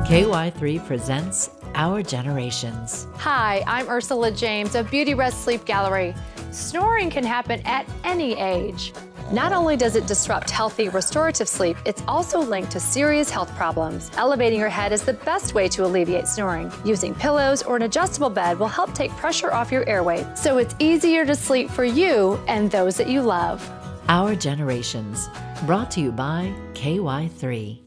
KY3 presents Our Generations. Hi, I'm Ursula James of Beauty Rest Sleep Gallery. Snoring can happen at any age. Not only does it disrupt healthy, restorative sleep, it's also linked to serious health problems. Elevating your head is the best way to alleviate snoring. Using pillows or an adjustable bed will help take pressure off your airway, so it's easier to sleep for you and those that you love. Our Generations, brought to you by KY3.